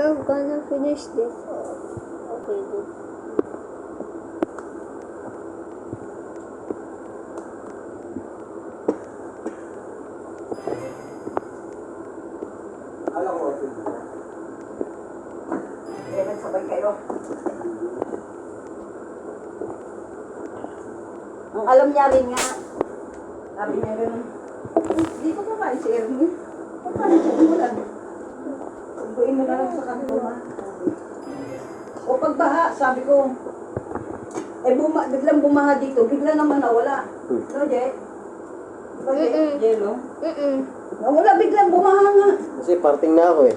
We're gonna finish this. Okay, good. Alam mo, nagsabay kayo. Ang alam niya rin nga, sabi niya gano'n, hindi ko kumain si Ernie. Pagkain siya, umulan. Pagbuin mo na lang sa kanto, ha? O pagbaha, sabi ko, biglang bumaha dito, bigla naman nawala. No, Jay? Diba, Jay? Jay, no? Nawala, biglang bumaha nga. Kasi parting na ako eh.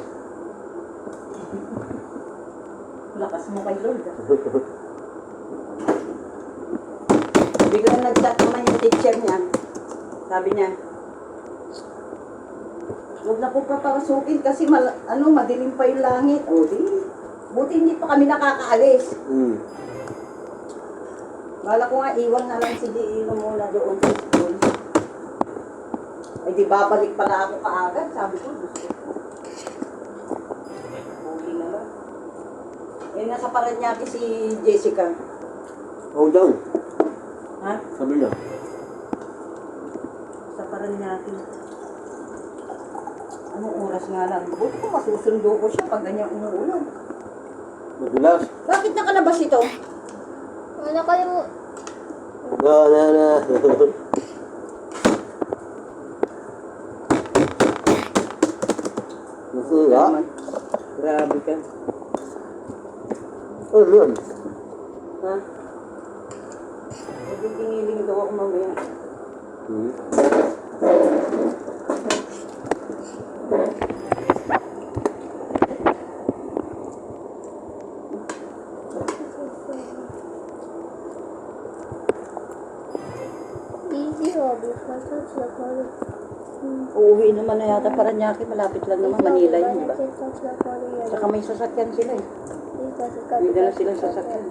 Lakas mo kay Lord. Biglang nag-chat naman yung teacher niya. Sabi niya, huwag na po papasukin kasi madilim pa yung langit. O di, buti hindi pa kami nakakaalis. Bala ko nga, iwan na lang si Diino muna doon sa school. Ay di babalik pala ako kaagad. Sabi ko, gusto ko. Buti na lang. Nasa Paranaque si Jessica. Oh, down. Ha? Sabi niya. Sa Paranaque. Anong oras nga lang? Buti ko masusundo ko siya pag ganyan umuulan. Madulas. Bakit nakalabas ito? Ano kayo mo? Na. Nga? Grabe ka. Ano yun? Ha? Nagtitingiling daw ako mamaya. Easy hobby. Touch the color. Uuwi naman na yata Paranaque. Malapit lang naman. Manila yun, di ba? Touch the color. Saka may sasakyan sila eh. May dala silang sasakyan.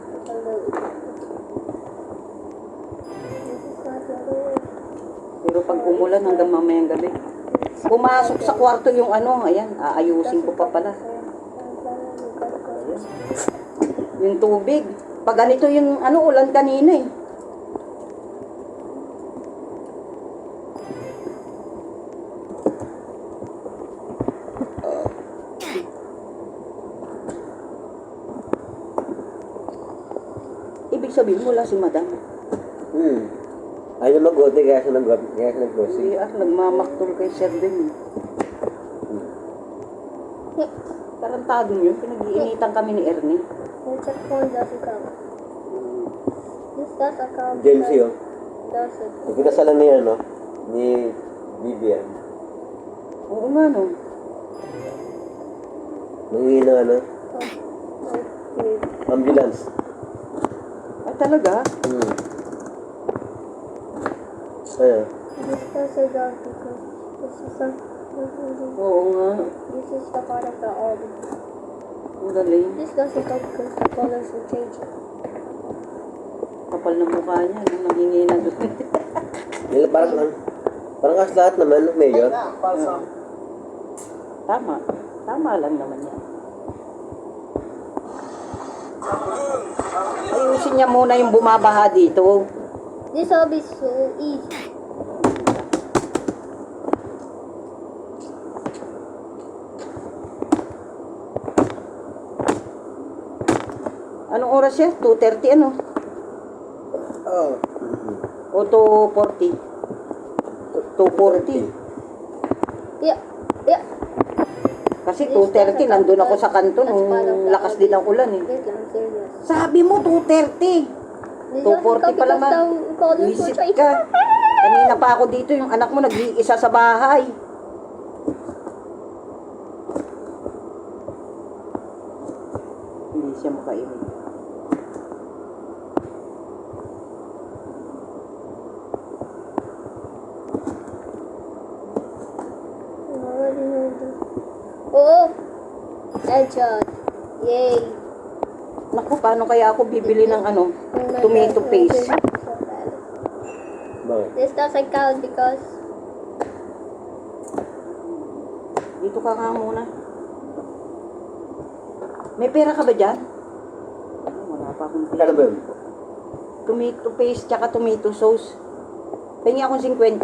Pero pag umulan hanggang mamayang gabi. Pumasok sa kwarto yung ayan, aayusin ko pa pala. Yung tubig. Pag ganito yung ulan kanina eh. Ibig sabihin wala si madam. Ayaw na mag-gote kaya siya nag-gote. Hindi nagmamaktol kay Sir din. Tarantado yun. Pinag-iinitan kami ni Ernie. Check phone doesn't count. This doesn't count. James yun. Doesn't. Nagpinasalan niya, no? Ni Vivian. Oo nga no. Nangingi na ambulance. Ay talaga? Kaya? This doesn't count because this is a. Oo nga. This is the part of the order. Ang galing. This doesn't count because the colors will change. Kapal na mukha niya. Nung nangingi na doon. Nila parang kas lahat naman, Mayor. Tama. Tama lang naman yan. Ayusin niya muna yung bumabaha dito. This will be so easy. Anong oras siya? 2:30 ano? Oo. O 2:40? 2:40. Yeah. Yeah. Kasi 2:30 nandun ako sa kanto nung lakas din ang ulan eh. Wait lang, serious. Sabi mo 2:30. 2:40 pa lang man. Visit ka. Kanina pa ako dito, yung anak mo nag-iisa sa bahay. Hindi siya makainig. Oh! Headshot. Yay! Naku, paano kaya ako bibili ng tomato paste? Bakit? This doesn't count because Dito ka nga muna. May pera ka ba dyan? Wala pa akong Kano ba yun? Tomato paste tsaka tomato sauce. Pengi akong 50.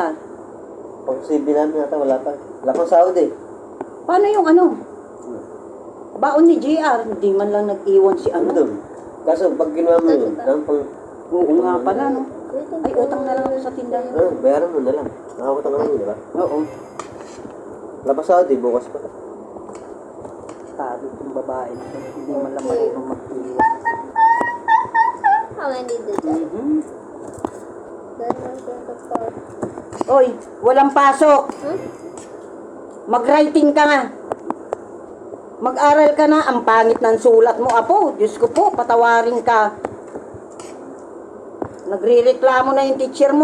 Pag CV namin yata, wala pa. Wala pang sahod eh. Paano yung ano? Baon ni JR, hindi man lang nag-iwan si Ano ano. doon? Kaso pag ginawa mo yun, ang pang... Oo nga pala, no? Ay, utang na lang ako sa tindahan. Bayaran mo na lang. Nakakutang ka naman, di ba? Oo. Wala pa sahod eh, bukas pa. Tabi itong babae na to. Hindi man lang marunong mag-iwan. How many did that? Then I'm going to call. Oy, walang pasok. Hmm? Mag-writing ka nga. Mag-aral ka na. Ang pangit ng sulat mo, apo. Diyos ko po, patawarin ka. Nagre-reklamo na yung teacher mo.